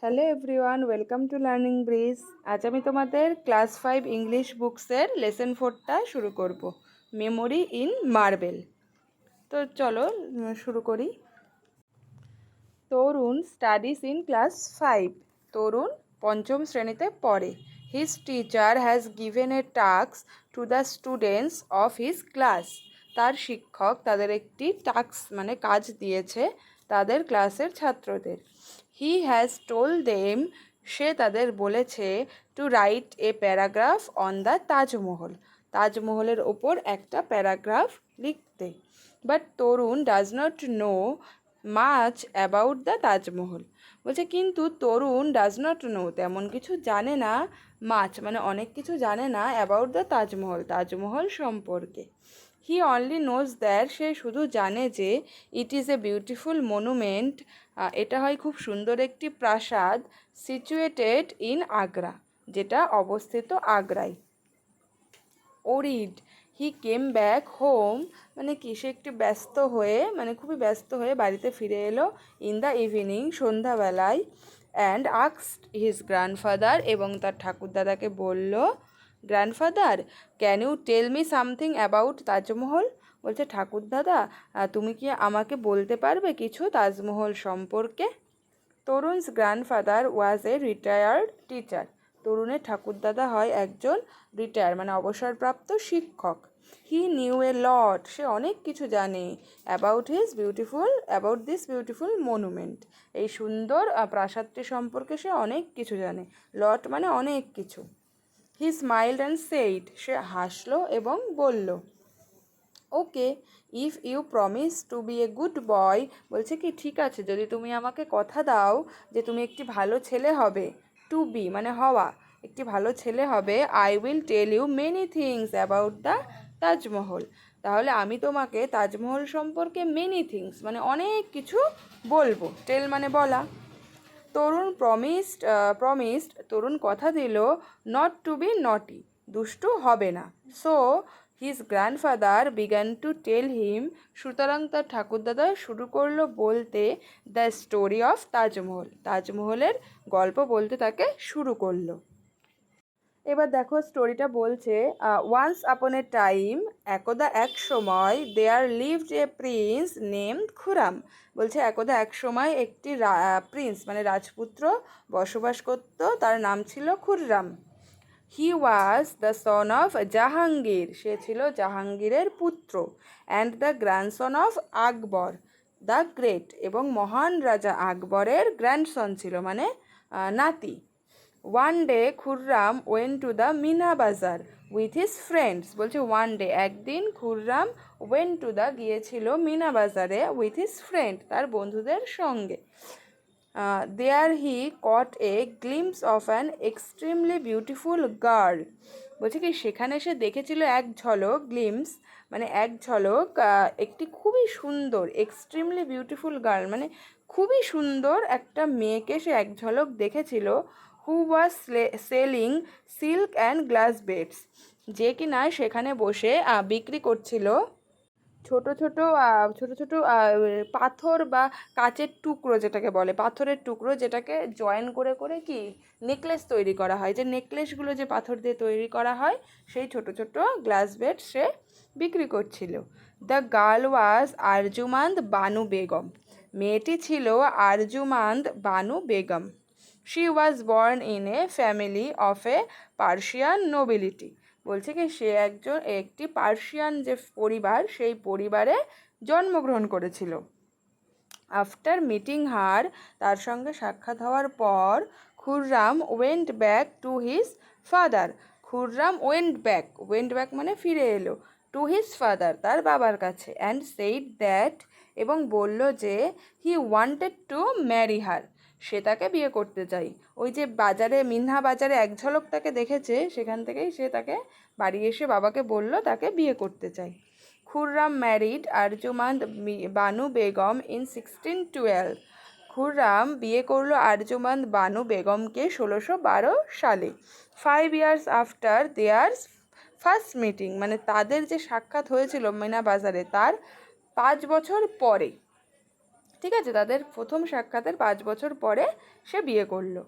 Hello everyone, welcome to learning bridge. আজ আমি তোমাদের ক্লাস 5 ইংলিশ বুকসের লেসন 4টা শুরু করব, মেমোরি ইন মার্বেল। তো চলো শুরু করি। তরুণ স্টাডিজ ইন ক্লাস 5। তরুণ পঞ্চম শ্রেণীতে পড়ে। His teacher has given a task to the students of his class. তার শিক্ষক তাদের একটি টাস্ক মানে কাজ দিয়েছে তাদের ক্লাসের ছাত্রদের। হি হ্যাজ টোল্ড দেম, সে তাদের বলেছে, to write a paragraph on the Taj Mahal, তাজমহলের ওপর একটা প্যারাগ্রাফ লিখতে। But Tarun does not know much about the Taj Mahal. বলছে কিন্তু তরুণ ডাজ নট নো, তেমন কিছু জানে না, মাচ মানে অনেক কিছু জানে না, অ্যাবাউট দ্য তাজমহল, তাজমহল সম্পর্কে। হি অনলি নোজ দ্যাট, সে শুধু জানে যে it is a beautiful monument, এটা হয় খুব সুন্দর একটি প্রাসাদ, সিচুয়েটেড ইন আগ্রা, যেটা অবস্থিত আগ্রায়। ওরিড, হি কেম ব্যাক হোম, মানে কি সে একটু ব্যস্ত হয়ে মানে খুবই ব্যস্ত হয়ে বাড়িতে ফিরে এলো। ইন দ্য ইভিনিং, সন্ধ্যাবেলায়। অ্যান্ড আস্কড হিজ গ্র্যান্ডফাদার, এবং তার ঠাকুরদাদাকে বলল, grandfather can you tell me something about Taj Mahal. বলছে ঠাকুরদাদা তুমি কি আমাকে বলতে পারবে কিছু তাজমহল সম্পর্কে। Tarun's grandfather was a retired teacher. তরুণের ঠাকুরদাদা হয় একজন রিটায়ার মানে অবসরপ্রাপ্ত শিক্ষক। হি নিউ এ লট, সে অনেক কিছু জানে, অ্যাবাউট দিস বিউটিফুল মনুমেন্ট, এই সুন্দর প্রাসাদটি সম্পর্কে সে অনেক কিছু জানে। লট মানে অনেক কিছু। হি স্মাইল্ড অ্যান্ড সেইড, সে হাসলো এবং বলল, okay if you promise to be a good boy. বলছে কি ঠিক আছে, যদি তুমি আমাকে কথা দাও যে তুমি একটি ভালো ছেলে হবে, টু বি মানে হওয়া, একটি ভালো ছেলে হবে, I will tell you many things about the Taj Mahal, তাহলে আমি তোমাকে তাজমহল সম্পর্কে মেনি থিংস মানে অনেক কিছু বলবো। টেল মানে বলা। তরুণ প্রমিসড, তরুণ কথা দিল, নট টু বি নটি, দুষ্টু হবে না। So his grandfather began to tell him, সুতরাং তার ঠাকুরদাদা শুরু করলো বলতে, দ্য স্টোরি অফ তাজমহল, তাজমহলের গল্প বলতে তাকে শুরু করলো। এবার দেখো স্টোরিটা বলছে, ওয়ান্স আপন এ টাইম, একদা এক সময়, there lived a prince named Khurram. বলছে একদা এক সময় একটি প্রিন্স মানে রাজপুত্র বসবাস করত, তার নাম ছিল Khurram. He was the son of Jahangir, সে ছিল জাহাঙ্গীরের পুত্র। And the grandson of Akbar the great, এবং মহান রাজা আকবরের গ্র্যান্ডসন ছিল মানে নাতি। One day Khurram went to the Meena Bazaar with his friends. বলছে ওয়ান ডে একদিন খুররাম ওয়েন্ট টু দ্য গিয়েছিল মিনা বাজারে উইথ হিজ ফ্রেন্ড তার বন্ধুদের সঙ্গে। There he caught a glimpse of an extremely beautiful girl. বলছে কি সেখানে সে দেখেছিল এক ঝলক, গ্লিমস মানে এক ঝলক, একটি খুবই সুন্দর, এক্সট্রিমলি বিউটিফুল গার্ল মানে খুবই সুন্দর একটা মেয়েকে সে এক ঝলক দেখেছিল। Who was selling silk and glass beads, যে কিনা সেখানে বসে বিক্রি করছিল ছোট ছোট ছোট ছোট পাথর বা কাচের টুকরো, যেটাকে বলে পাথরের টুকরো, যেটাকে জয়েন করে করে কি নেকলেস তৈরি করা হয়, যে নেকলেসগুলো যে পাথর দিয়ে তৈরি করা হয়, সেই ছোট ছোট গ্লাস বেড সে বিক্রি করছিল। The girl was Arjumand Banu Begum, মেয়েটি ছিল Arjumand Banu Begum. She was born in a family of A Persian nobility. বলছে কি সে একটি পার্সিয়ান যে পরিবার, সেই পরিবারে জন্মগ্রহণ করেছিল। আফটার মিটিং হার, তার সঙ্গে সাক্ষাৎ হওয়ার পর, Khurram went back to his father. Khurram went back মানে ফিরে এলো, টু হিজ ফাদার তার বাবার কাছে। অ্যান্ড সেইড দ্যাট, এবং বলল যে, he wanted to marry her, সে তাকে বিয়ে করতে চাই। ওই যে বাজারে মিনহা বাজারে এক ঝলক তাকে দেখেছে, সেখান থেকেই সে তাকে বাড়ি এসে বাবাকে বলল তাকে বিয়ে করতে চাই। Khurram married Arjumand Banu Begum in 1612। খুররাম বিয়ে করলো আরজুমান্দ বানু বেগমকে 1612 সালে। 5 years after their first meeting, মানে তাদের যে সাক্ষাৎ হয়েছিল মিনা বাজারে তার 5 বছর পরে। ঠিক আছে, তাদের প্রথম সাক্ষাতের 5 বছর পরে সে বিয়ে করলো।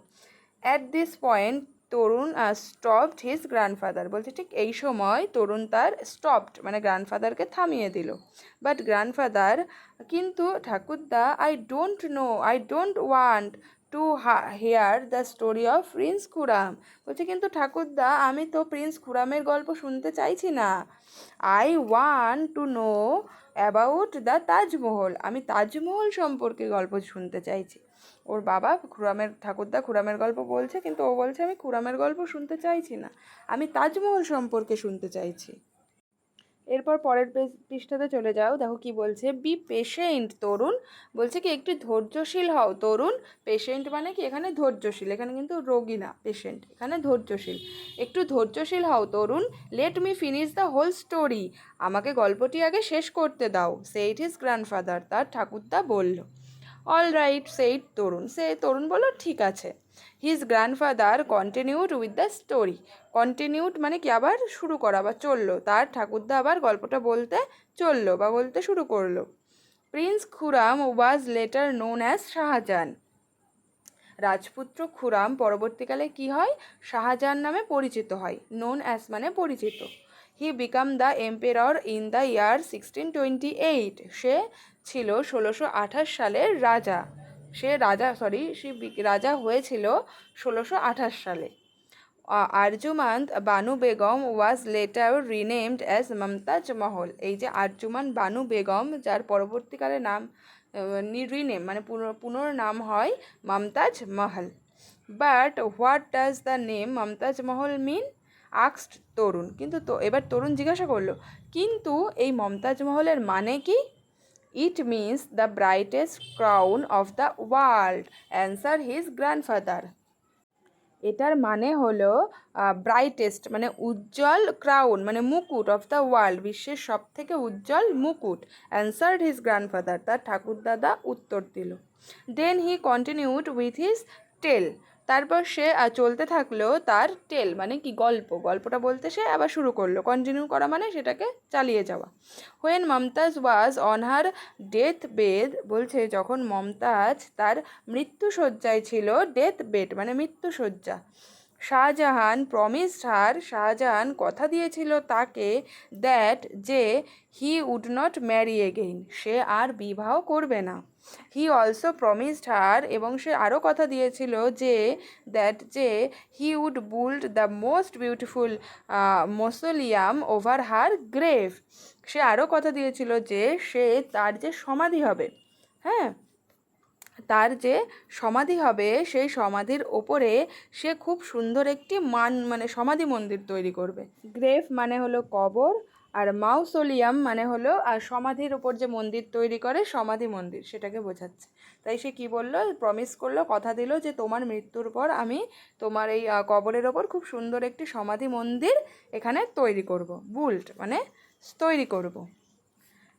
At this point Tarun stopped his grandfather, বলছে ঠিক এই সময় তরুণ তার স্টপড মানে গ্র্যান্ডফাদারকে থামিয়ে দিল। বাট গ্র্যান্ডফাদার, কিন্তু ঠাকুরদা, I don't want to hear the story of prince Khurram, বলছে কিন্তু ঠাকুরদা আমি তো প্রিন্স খুরামের গল্প শুনতে চাইছি না। I want to know about the Taj Mahal, আমি তাজমহল সম্পর্কে গল্প শুনতে চাইছি। ওর বাবা ঠাকুরদা খুরামের গল্প বলছে, কিন্তু ও বলছে আমি খুরামের গল্প শুনতে চাইছি না, আমি তাজমহল সম্পর্কে শুনতে চাইছি। এরপর পরের পৃষ্ঠাতে চলে যাও, দেখো কি বলছে, বি পেশেন্ট তরুণ, বলছে কি একটু ধৈর্যশীল হও তরুণ। পেশেন্ট মানে কি এখানে ধৈর্যশীল, এখানে কিন্তু রোগী না পেশেন্ট, এখানে ধৈর্যশীল। একটু ধৈর্যশীল হও তরুণ। Let me finish the whole story, আমাকে গল্পটি আগে শেষ করতে দাও। সেইড হিজ গ্র্যান্ডফাদার, তার ঠাকুরদা বলল। অল রাইট সেইড তরুণ, তরুণ বলল ঠিক আছে। His grandfather continued with the story, continued মানে কি আবার শুরু করা বা চললো, তার ঠাকুরদা আবার গল্পটা বলতে চললো বা বলতে শুরু করলো। প্রিন্স খুরাম ওয়াজ লেটার নোন অ্যাজ শাহজাহান, রাজপুত্র খুরাম পরবর্তীকালে কি হয়, শাহজাহান নামে পরিচিত হয়। নোন অ্যাজ মানে পরিচিত। He became the emperor in the year 1628, সে ছিল 1628 সালের রাজা, সে রাজা হয়েছিল 1628 সালে। Arjumand Banu Begum was later renamed as Mumtaz Mahal, এই যে আরজুমান বানু বেগম যার পরবর্তীকালে নাম রিনেম মানে পুনর্নাম হয় Mumtaz Mahal. But what does the name Mumtaz Mahal mean, আক্সড তরুণ, কিন্তু তো এবার তরুণ জিজ্ঞাসা করলো কিন্তু এই মমতাজ মহলের মানে কি। It means the brightest crown of the world, answer his grandfather, এটার মানে হলো ব্রাইটেস্ট মানে উজ্জ্বল, ক্রাউন মানে মুকুট, অফ দ্য ওয়ার্ল্ড বিশ্বের সব থেকে উজ্জ্বল মুকুট। অ্যান্সার্ড হিজ গ্র্যান্ডফাদার, তার ঠাকুরদাদা উত্তর দিল। দেন হি কন্টিনিউড উইথ হিজ টেল, তারপর সে চলতে থাকলো তার টেল মানে কি গল্পটা বলতে সে আবার শুরু করলো, কন্টিনিউ করা মানে সেটাকে চালিয়ে যাওয়া। When Mumtaz was on her death bed, বলছে যখন মমতাজ তার মৃত্যুশয্যায় ছিল, ডেথ বেড মানে মৃত্যুশয্যা, শাহজাহান প্রমিসড হার, শাহজাহান কথা দিয়েছিল তাকে, দ্যাট যে he would not marry again, সে আর বিবাহ করবে না। হি অলসো প্রমিসড হার, এবং সে আরও কথা দিয়েছিল যে যে he would build the most beautiful mausoleum over her grave, সে আরও কথা দিয়েছিল যে তার যে সমাধি হবে, হ্যাঁ তার যে সমাধি হবে সেই সমাধির ওপরে সে খুব সুন্দর একটি মানে সমাধি মন্দির তৈরি করবে। গ্রেভ মানে হলো কবর, আর মাউসোলিয়াম মানে হলো আর সমাধির ওপর যে মন্দির তৈরি করে সমাধি মন্দির, সেটাকে বোঝাচ্ছে। তাই সে কি বললো, প্রমিস করলো, কথা দিল যে তোমার মৃত্যুর পর আমি তোমার এই কবরের ওপর খুব সুন্দর একটি সমাধি মন্দির এখানে তৈরি করব, বুল্ট মানে তৈরি করব।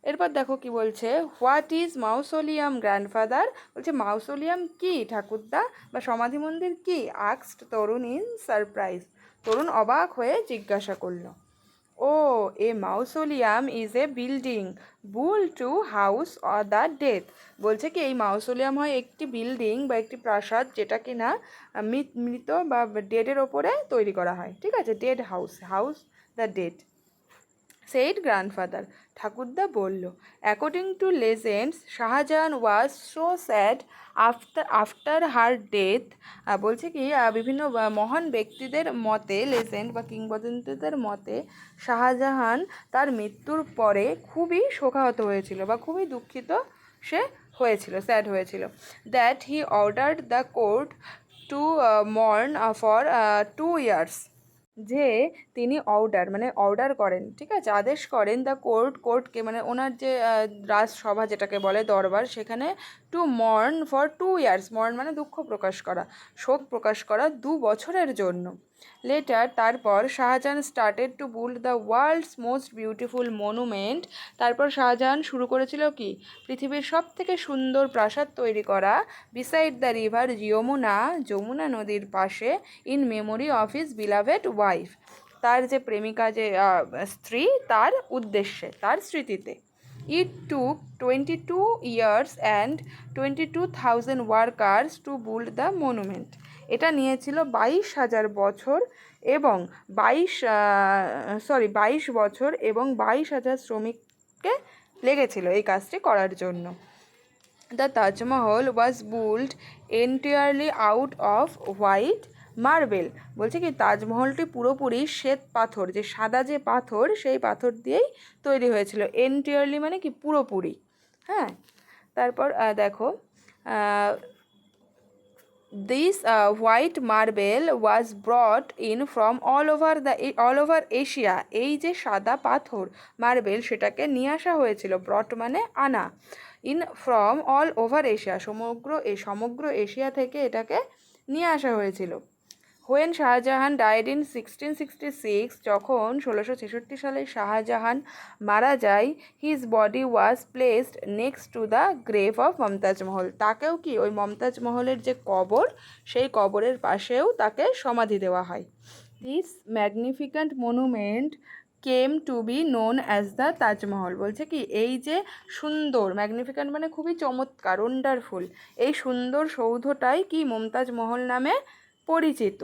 এরপর দেখো কি বলছে, হোয়াট ইজ মাউসোলিয়াম গ্র্যান্ডফাদার, বলছে মাউসোলিয়াম কি ঠাকুরদা বা সমাধি মন্দির কি, আক্সড তরুণ ইন সারপ্রাইজ, তরুণ অবাক হয়ে জিজ্ঞাসা করলো। ও a mausoleum is a building built to house or the death, বলছে কি এই মাউসোলিয়াম হয় একটি বিল্ডিং বা একটি প্রাসাদ যেটা কিনা মৃত বা ডেডের ওপরে তৈরি করা হয়, ঠিক আছে, dead house the dead. Said grandfather, ঠাকুরদা বলল। According to legends Shahjahan was so sad after her death, বলছে কি বিভিন্ন মহান ব্যক্তিদের মতে, লেজেন্ড বা কিংবদন্তিদের মতে শাহজাহান তার মৃত্যুর পরে খুবই শোকাহত হয়েছিল বা খুবই দুঃখিত সে হয়েছিল, স্যাড হয়েছিল। That he ordered the court two mourn for 2 years, যে তিনি অর্ডার করেন, ঠিক আছে, আদেশ করেন দ্য কোর্টকে মানে ওনার যে রাজসভা যেটাকে বলে দরবার, সেখানে to mourn for 2 years, mourn মানে দুঃখ প্রকাশ করা, শোক প্রকাশ করা 2 বছরের জন্য। লেটার তারপর Shahjahan started to build the world's most beautiful monument, তারপর শাহজাহান শুরু করেছিল কি পৃথিবীর সব থেকে সুন্দর প্রাসাদ তৈরি করা, বিসাইড দ্য রিভার যমুনা নদীর পাশে, in memory of his beloved wife, তার যে প্রেমিকা যে স্ত্রী তার উদ্দেশ্যে, তার স্মৃতিতে। It took 22 years and 22,000 workers to build the monument. এটা নিয়েছিল 22,000 বছর এবং 22 বছর এবং 22,000 শ্রমিককে লেগেছিল এই কাজটি করার জন্য। The Taj Mahal was built entirely out of white marble. বলছে কি তাজমহলটি পুরোপুরি শ্বেত পাথর, যে সাদা যে পাথর সেই পাথর দিয়েই তৈরি হয়েছিল। এন্টায়ারলি মানে কি পুরোপুরি। হ্যাঁ, তারপর দেখো this white marble was ব্রট in from all over Asia. এই যে সাদা পাথর মার্বেল সেটাকে নিয়ে আসা হয়েছিল, ব্রট মানে আনা, in from all over Asia সমগ্র এশিয়া থেকে এটাকে নিয়ে আসা হয়েছিল। হোয়েন শাহজাহান ডাইড ইন 1666, যখন 1666 সালে শাহজাহান মারা যায়, his body was placed next to the grave of Mumtaz Mahal. তাকেও কি ওই মমতাজ মহলের যে কবর সেই কবরের পাশেও তাকে সমাধি দেওয়া হয়। This magnificent monument came to be known as the Taj Mahal. বলছে কি এই যে সুন্দর, ম্যাগনিফিক্যান্ট মানে খুবই চমৎকার, ওয়ান্ডারফুল, এই সুন্দর সৌধটাই কি মমতাজ মহল নামে পরিচিত।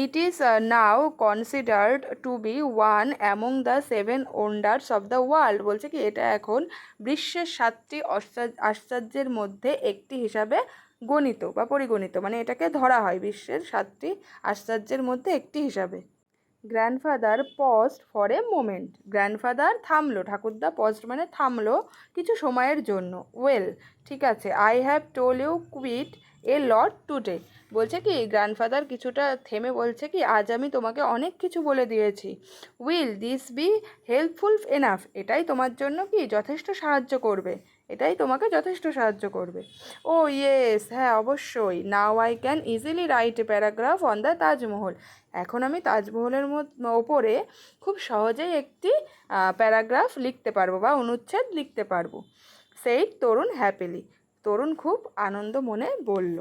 It is now considered to be one among the 7 wonders of the world. বলছে কি এটা এখন বিশ্বের 7টি আশ্চর্যের মধ্যে একটি হিসাবে গণিত বা পরিগণিত, মানে এটাকে ধরা হয় বিশ্বের 7টি আশ্চর্যের মধ্যে একটি হিসাবে। Grandfather paused for a moment. Grandfather থামলো, ঠাকুরদা পজড মানে থামলো কিছু সময়ের জন্য। ওয়েল, ঠিক আছে, I have told you quite a lot today. বলছে কি গ্র্যান্ডফাদার কিছুটা থেমে বলছে কি আজ আমি তোমাকে অনেক কিছু বলে দিয়েছি। Will this be helpful enough. এটাই তোমার জন্য কি যথেষ্ট সাহায্য করবে, এটাই তোমাকে যথেষ্ট সাহায্য করবে। ও ইয়েস, হ্যাঁ অবশ্যই। Now I can easily right a paragraph on the Taj Mahal. এখন আমি তাজমহলের ওপরে খুব সহজেই একটি প্যারাগ্রাফ লিখতে পারবো বা অনুচ্ছেদ লিখতে পারবো। সেইড তরুণ হ্যাপিলি। তরুণ খুব আনন্দ মনে বলল।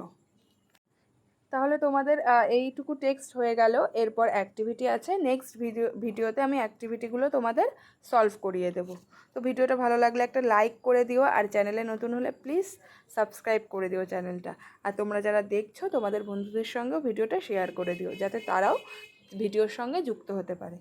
তাহলে তোমাদের এইটুকু টেক্সট হয়ে গেল। এরপর অ্যাক্টিভিটি আছে, নেক্সট ভিডিওতে আমি অ্যাক্টিভিটিগুলো তোমাদের সলভ করিয়ে দেব। তো ভিডিওটা ভালো লাগলে একটা লাইক করে দিও, আর চ্যানেলে নতুন হলে প্লিজ সাবস্ক্রাইব করে দিও চ্যানেলটা। আর তোমরা যারা দেখছো তোমাদের বন্ধুদের সঙ্গেও ভিডিওটা শেয়ার করে দিও, যাতে তারাও ভিডিওর সঙ্গে যুক্ত হতে পারে।